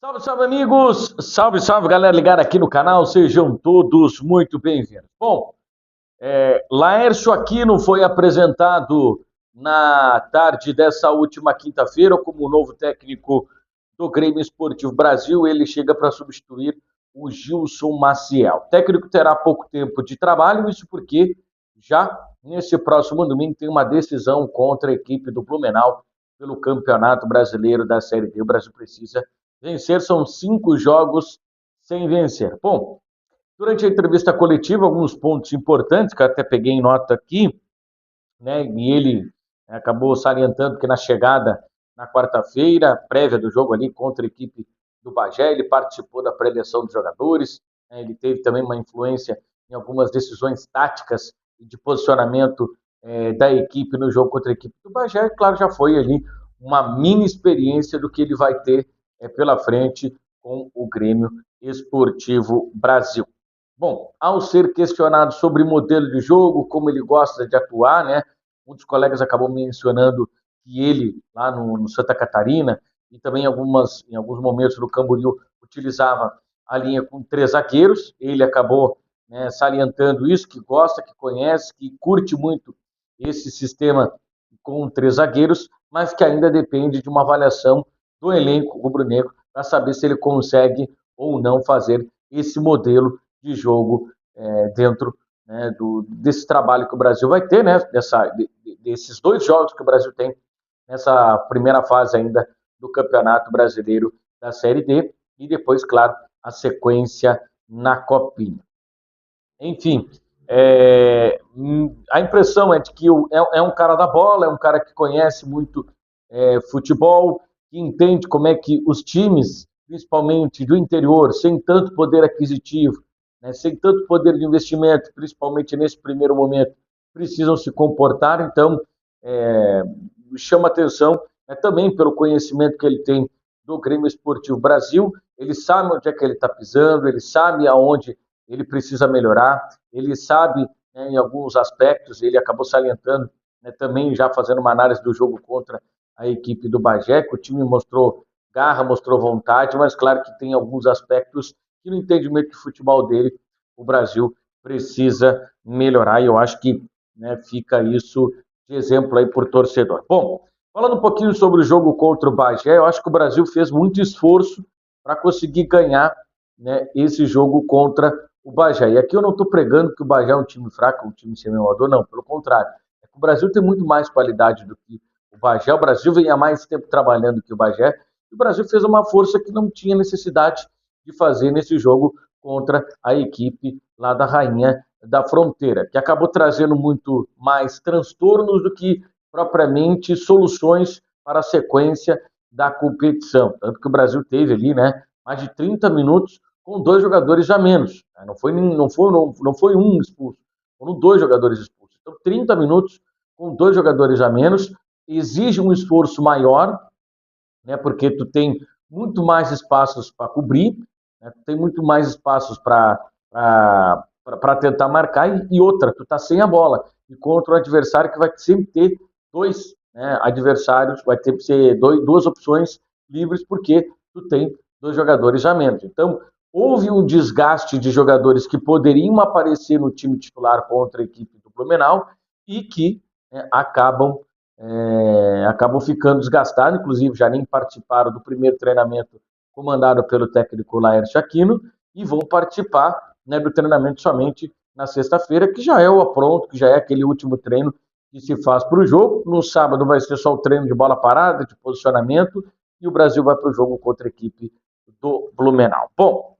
Salve, salve, amigos! Salve, salve, galera ligada aqui no canal. Sejam todos muito bem-vindos. Bom, Laércio Aquino foi apresentado na tarde dessa última quinta-feira como o novo técnico do Grêmio Esportivo Brasil. Ele chega para substituir o Gilson Maciel. O técnico terá pouco tempo de trabalho, isso porque já nesse próximo domingo tem uma decisão contra a equipe do Blumenau pelo Campeonato Brasileiro da Série D. O Brasil precisa vencer, são 5 jogos sem vencer. Bom, durante a entrevista coletiva, alguns pontos importantes que eu até peguei em nota aqui, né? E ele acabou salientando que na chegada na quarta-feira, prévia do jogo ali contra a equipe do Bagé, ele participou da pré-eleição dos jogadores, né? Ele teve também uma influência em algumas decisões táticas e de posicionamento da equipe no jogo contra a equipe do Bagé, e claro, já foi ali uma mini experiência do que ele vai ter pela frente com o Grêmio Esportivo Brasil. Bom, ao ser questionado sobre modelo de jogo, como ele gosta de atuar, né? Um dos colegas acabou mencionando que ele, lá no Santa Catarina, e também em alguns momentos no Camboriú, utilizava a linha com 3 zagueiros. Ele acabou, né, salientando isso, que gosta, que conhece, que curte muito esse sistema com 3 zagueiros, mas que ainda depende de uma avaliação do elenco rubro-negro para saber se ele consegue ou não fazer esse modelo de jogo dentro, né, desse trabalho que o Brasil vai ter, né, desses 2 jogos que o Brasil tem nessa primeira fase ainda do Campeonato Brasileiro da Série D e depois, claro, a sequência na Copinha. Enfim, a impressão é de que é um cara da bola, é um cara que conhece muito futebol, que entende como é que os times, principalmente do interior, sem tanto poder aquisitivo, né, sem tanto poder de investimento, principalmente nesse primeiro momento, precisam se comportar. Então, é, chama atenção, né, também pelo conhecimento que ele tem do Grêmio Esportivo Brasil. Ele sabe onde é que ele está pisando, ele sabe aonde ele precisa melhorar, ele sabe, né, em alguns aspectos, ele acabou salientando, né, também já fazendo uma análise do jogo contra a equipe do Bagé, que o time mostrou garra, mostrou vontade, mas claro que tem alguns aspectos que no entendimento de futebol dele, o Brasil precisa melhorar, e eu acho que, né, fica isso de exemplo aí por torcedor. Bom, falando um pouquinho sobre o jogo contra o Bagé, eu acho que o Brasil fez muito esforço para conseguir ganhar, né, esse jogo contra o Bagé. E aqui eu não estou pregando que o Bagé é um time fraco, um time sem amador, não, pelo contrário. É que o Brasil tem muito mais qualidade do que o Bagé. O Brasil vem há mais tempo trabalhando que o Bagé, e o Brasil fez uma força que não tinha necessidade de fazer nesse jogo contra a equipe lá da Rainha da Fronteira, que acabou trazendo muito mais transtornos do que propriamente soluções para a sequência da competição. Tanto que o Brasil teve ali, né, mais de 30 minutos com 2 jogadores a menos. Não foi um expulso, foram 2 jogadores expulsos. Então, 30 minutos com 2 jogadores a menos exige um esforço maior, né, porque tu tem muito mais espaços para cobrir, né, tu tem muito mais espaços para tentar marcar, e outra, tu tá sem a bola, e contra um adversário que vai sempre ter 2, né, adversários, vai ter que ser 2 opções livres, porque tu tem 2 jogadores a menos. Então, houve um desgaste de jogadores que poderiam aparecer no time titular contra a equipe do Blumenau e que, né, acabam ficando desgastados, inclusive já nem participaram do primeiro treinamento comandado pelo técnico Laércio Aquino, e vão participar, né, do treinamento somente na sexta-feira, que já é o apronto, que já é aquele último treino que se faz para o jogo. No sábado vai ser só o treino de bola parada, de posicionamento, e o Brasil vai para o jogo contra a equipe do Blumenau. Bom,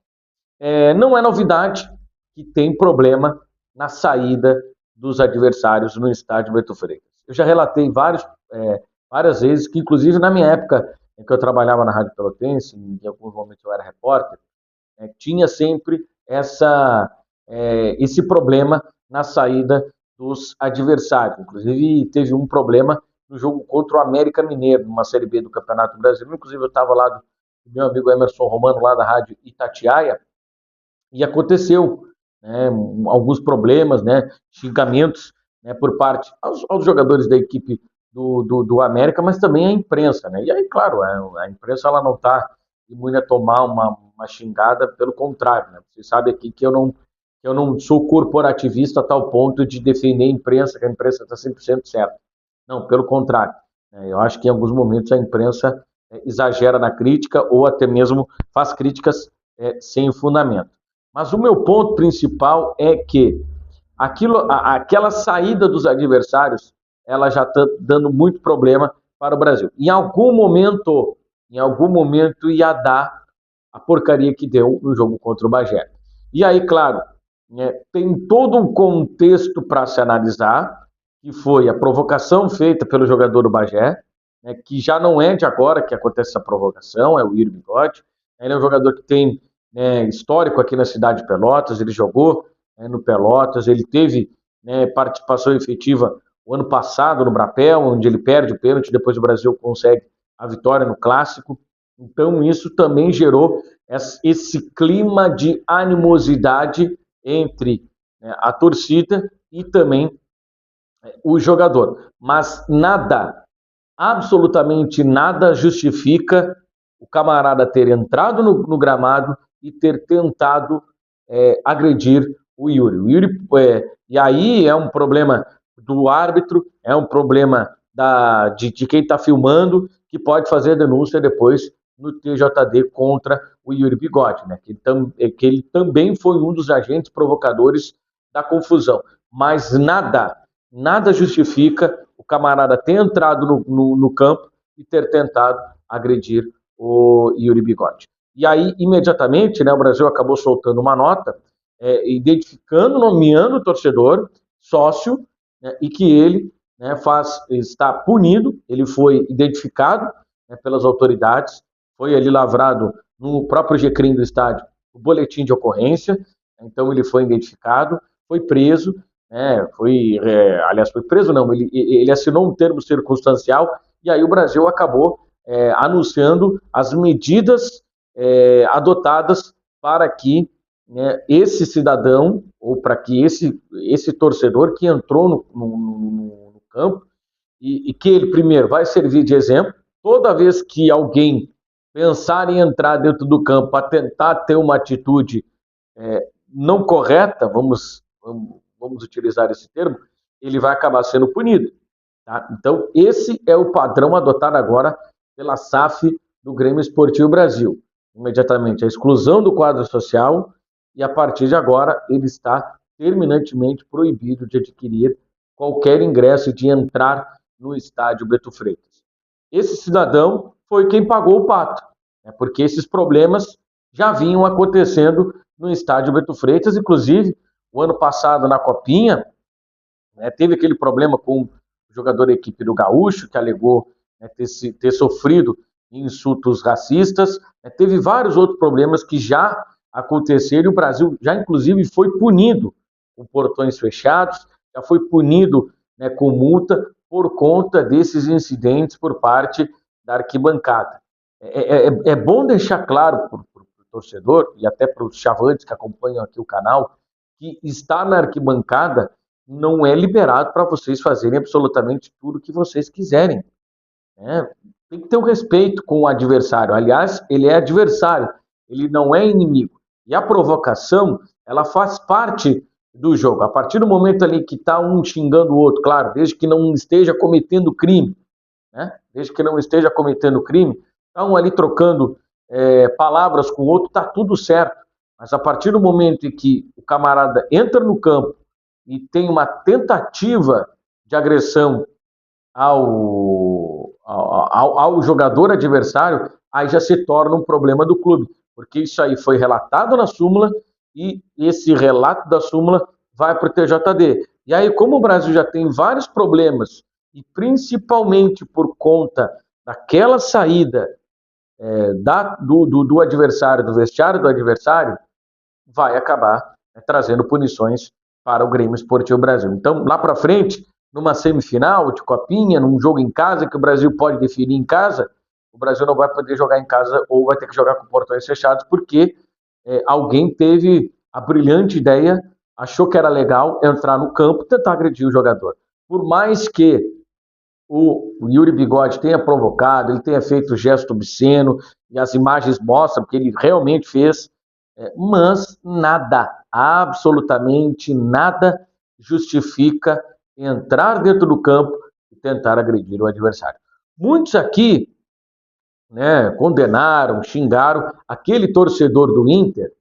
não é novidade que tem problema na saída dos adversários no estádio Beto Freitas. Eu já relatei várias vezes que, inclusive na minha época em que eu trabalhava na Rádio Pelotense, em alguns momentos eu era repórter, tinha sempre esse problema na saída dos adversários. Inclusive teve um problema no jogo contra o América Mineiro, numa Série B do Campeonato Brasileiro. Inclusive eu estava lá do meu amigo Emerson Romano, lá da Rádio Itatiaia, e aconteceu, né, alguns problemas, né, xingamentos, né, por parte aos jogadores da equipe do América, mas também a imprensa, né? E aí, claro, a imprensa ela não está imune a tomar uma xingada, pelo contrário, né? Você sabe aqui que eu não sou corporativista a tal ponto de defender a imprensa, que a imprensa está 100% certa. Não, pelo contrário. Eu acho que em alguns momentos a imprensa exagera na crítica ou até mesmo faz críticas sem fundamento. Mas o meu ponto principal é que aquela saída dos adversários, ela já está dando muito problema para o Brasil. Em algum momento ia dar a porcaria que deu no jogo contra o Bagé. E aí, claro, tem todo um contexto para se analisar, que foi a provocação feita pelo jogador do Bagé, que já não é de agora que acontece essa provocação, é o Yuri Bigode. Ele é um jogador que tem histórico aqui na cidade de Pelotas, ele jogou no Pelotas, ele teve participação efetiva o ano passado no Brapel, onde ele perde o pênalti, depois o Brasil consegue a vitória no Clássico. Então isso também gerou esse clima de animosidade entre a torcida e também o jogador. Mas nada, absolutamente nada justifica o camarada ter entrado no gramado e ter tentado agredir o Yuri. E aí é um problema do árbitro, é um problema de quem está filmando, que pode fazer a denúncia depois no TJD contra o Yuri Bigode, né? Que ele também foi um dos agentes provocadores da confusão. Mas nada justifica o camarada ter entrado no campo e ter tentado agredir o Yuri Bigode. E aí, imediatamente, né, o Brasil acabou soltando uma nota identificando, nomeando o torcedor sócio, né, e que ele está punido, ele foi identificado pelas autoridades, foi ali lavrado no próprio GCRIM do estádio o boletim de ocorrência, então ele foi identificado, foi preso, aliás, foi preso não, ele assinou um termo circunstancial, e aí o Brasil acabou anunciando as medidas adotadas para que esse cidadão, ou para que esse torcedor que entrou no campo, e que ele, primeiro, vai servir de exemplo, toda vez que alguém pensar em entrar dentro do campo para tentar ter uma atitude não correta, vamos utilizar esse termo, ele vai acabar sendo punido. Tá? Então, esse é o padrão adotado agora pela SAF do Grêmio Esportivo Brasil. Imediatamente, a exclusão do quadro social, e a partir de agora ele está terminantemente proibido de adquirir qualquer ingresso e de entrar no estádio Beto Freitas. Esse cidadão foi quem pagou o pato, porque esses problemas já vinham acontecendo no estádio Beto Freitas, inclusive o ano passado na Copinha, teve aquele problema com o jogador da equipe do Gaúcho, que alegou ter sofrido insultos racistas, teve vários outros problemas que já aconteceram, e o Brasil já inclusive foi punido com portões fechados, já foi punido com multa por conta desses incidentes por parte da arquibancada. É bom deixar claro para o torcedor e até para os chavantes que acompanham aqui o canal, que estar na arquibancada não é liberado para vocês fazerem absolutamente tudo que vocês quiserem. Tem que ter um respeito com o adversário. Aliás, ele é adversário, ele não é inimigo. E a provocação, ela faz parte do jogo. A partir do momento ali que está um xingando o outro, claro, desde que não esteja cometendo crime, desde que não esteja cometendo crime, está um ali trocando palavras com o outro, está tudo certo. Mas a partir do momento em que o camarada entra no campo e tem uma tentativa de agressão ao jogador adversário, aí já se torna um problema do clube, porque isso aí foi relatado na súmula e esse relato da súmula vai para o TJD. E aí, como o Brasil já tem vários problemas, e principalmente por conta daquela saída do adversário, do vestiário do adversário, vai acabar trazendo punições para o Grêmio Esportivo Brasil. Então, lá para frente, numa semifinal de Copinha, num jogo em casa, que o Brasil pode definir em casa, o Brasil não vai poder jogar em casa ou vai ter que jogar com portões fechados, porque alguém teve a brilhante ideia, achou que era legal entrar no campo e tentar agredir o jogador. Por mais que o Yuri Bigode tenha provocado, ele tenha feito gesto obsceno, e as imagens mostram que ele realmente fez, mas nada, absolutamente nada justifica entrar dentro do campo e tentar agredir o adversário. Muitos aqui, né, condenaram, xingaram aquele torcedor do Inter,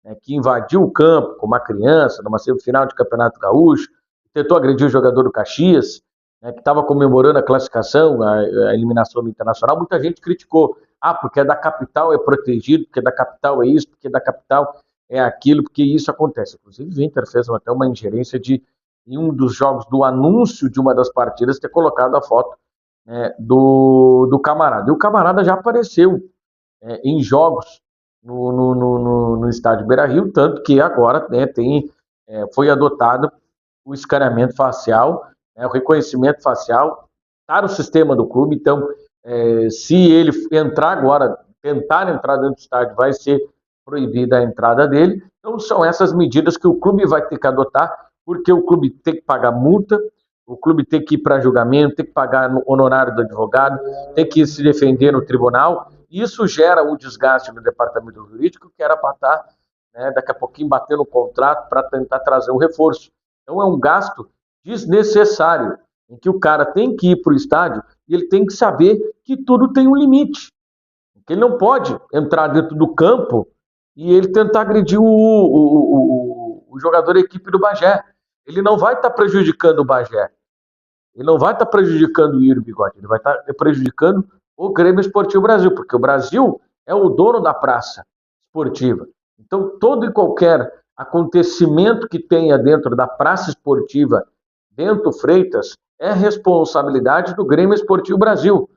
né, que invadiu o campo com uma criança numa semifinal de Campeonato Gaúcho, tentou agredir o jogador do Caxias, né, que estava comemorando a classificação, a eliminação do Internacional. Muita gente criticou. Porque é da capital, é protegido, porque da capital é isso, porque da capital é aquilo, porque isso acontece. Inclusive, o Inter fez até uma ingerência de, em um dos jogos, do anúncio de uma das partidas, ter colocado a foto, né, do camarada. E o camarada já apareceu em jogos no estádio Beira-Rio, tanto que agora, né, foi adotado o escaneamento facial, né, o reconhecimento facial para o sistema do clube. Então, se ele entrar agora, tentar entrar dentro do estádio, vai ser proibida a entrada dele. Então, são essas medidas que o clube vai ter que adotar, porque o clube tem que pagar multa, o clube tem que ir para julgamento, tem que pagar honorário do advogado, tem que se defender no tribunal. Isso gera um desgaste no departamento jurídico, que era para estar, né, daqui a pouquinho, batendo o contrato para tentar trazer um reforço. Então, é um gasto desnecessário, em que o cara tem que ir para o estádio e ele tem que saber que tudo tem um limite. Que ele não pode entrar dentro do campo e ele tentar agredir o jogador da equipe do Bagé. Ele não vai estar prejudicando o Bagé. Ele não vai estar prejudicando o Yuri Bigode. Ele vai estar prejudicando o Grêmio Esportivo Brasil, porque o Brasil é o dono da praça esportiva. Então, todo e qualquer acontecimento que tenha dentro da praça esportiva Bento Freitas é responsabilidade do Grêmio Esportivo Brasil.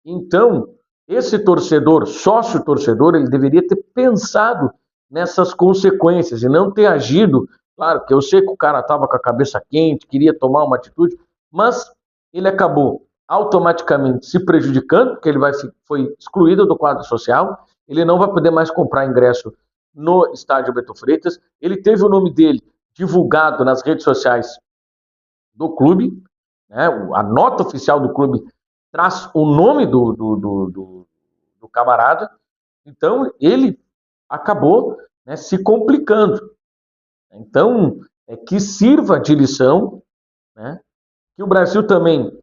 Então, esse torcedor, sócio-torcedor, ele deveria ter pensado nessas consequências e não ter agido. Claro que eu sei que o cara estava com a cabeça quente, queria tomar uma atitude, mas ele acabou automaticamente se prejudicando, porque ele foi excluído do quadro social, ele não vai poder mais comprar ingresso no estádio Bento Freitas, ele teve o nome dele divulgado nas redes sociais do clube, né? A nota oficial do clube traz o nome do camarada, então ele acabou, né, se complicando. Então, que sirva de lição, né, que o Brasil também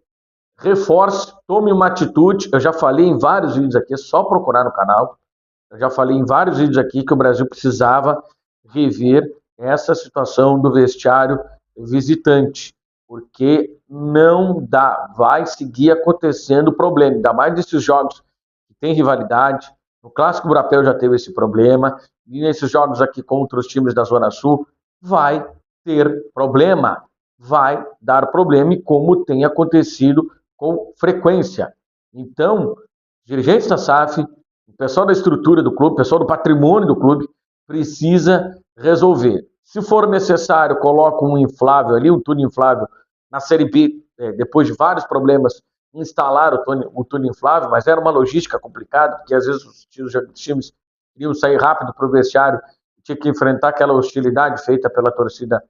reforce, tome uma atitude. Eu já falei em vários vídeos aqui, é só procurar no canal, eu já falei em vários vídeos aqui que o Brasil precisava rever essa situação do vestiário visitante, porque não dá, vai seguir acontecendo problema, ainda mais nesses jogos que tem rivalidade. No Clássico Brapel já teve esse problema, e nesses jogos aqui contra os times da Zona Sul, vai ter problema, vai dar problema, e como tem acontecido com frequência. Então, dirigentes da SAF, o pessoal da estrutura do clube, o pessoal do patrimônio do clube, precisa resolver. Se for necessário, coloca um inflável ali, um túnel inflável na Série B, depois de vários problemas, instalar o túnel inflável, mas era uma logística complicada, porque às vezes os times queriam sair rápido para o vestiário, tinha que enfrentar aquela hostilidade feita pela torcida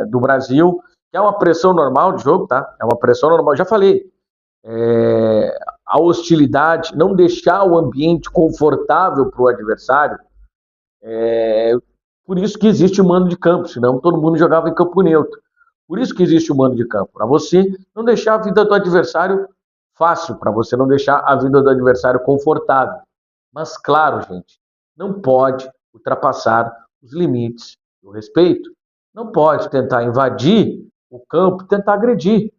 do Brasil, que é uma pressão normal de jogo, tá? É uma pressão normal, já falei. A hostilidade, não deixar o ambiente confortável para o adversário, por isso que existe o mando de campo, senão todo mundo jogava em campo neutro. Por isso que existe o mando de campo, para você não deixar a vida do adversário fácil, para você não deixar a vida do adversário confortável. Mas claro, gente, não pode ultrapassar os limites do respeito. Não pode tentar invadir o campo, tentar agredir.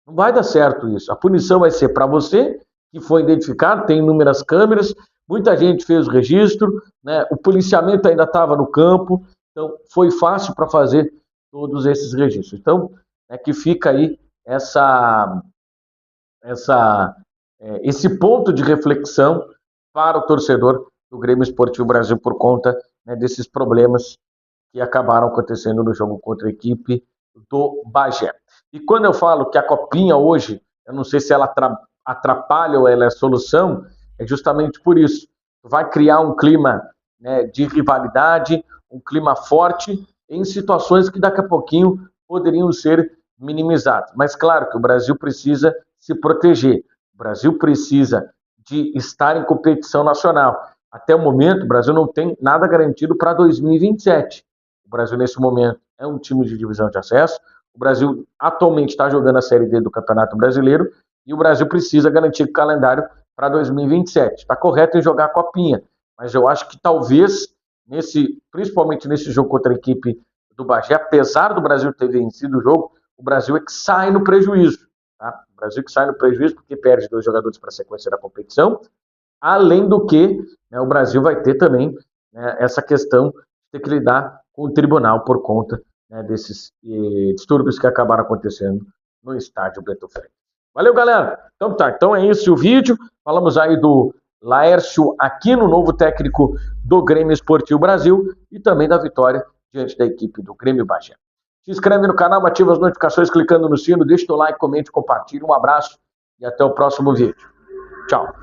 Não vai dar certo isso. A punição vai ser para você, que foi identificado, tem inúmeras câmeras, muita gente fez o registro, né? O policiamento ainda estava no campo, então foi fácil para fazer todos esses registros. Então, que fica aí esse ponto de reflexão para o torcedor do Grêmio Esportivo Brasil por conta, né, desses problemas que acabaram acontecendo no jogo contra a equipe do Bagé. E quando eu falo que a Copinha hoje, eu não sei se ela atrapalha ou ela é solução, é justamente por isso. Vai criar um clima, né, de rivalidade, um clima forte, em situações que daqui a pouquinho poderiam ser minimizadas. Mas claro que o Brasil precisa se proteger, o Brasil precisa de estar em competição nacional. Até o momento, o Brasil não tem nada garantido para 2027. O Brasil, nesse momento, é um time de divisão de acesso. O Brasil atualmente está jogando a Série D do Campeonato Brasileiro e o Brasil precisa garantir o calendário para 2027. Está correto em jogar a Copinha, mas eu acho que talvez, principalmente nesse jogo contra a equipe do Bagé, apesar do Brasil ter vencido o jogo, o Brasil é que sai no prejuízo. Tá? O Brasil que sai no prejuízo porque perde 2 jogadores para a sequência da competição. Além do que, né, o Brasil vai ter também, né, essa questão de ter que lidar com o tribunal por conta, né, desses distúrbios que acabaram acontecendo no estádio Beto Freitas. Valeu, galera! Então tá, então é esse o vídeo. Falamos aí do Laércio Aquino, novo técnico do Grêmio Esportivo Brasil, e também da vitória diante da equipe do Grêmio Bagé. Se inscreve no canal, ativa as notificações clicando no sino, deixa o like, comente, compartilhe. Um abraço e até o próximo vídeo. Tchau!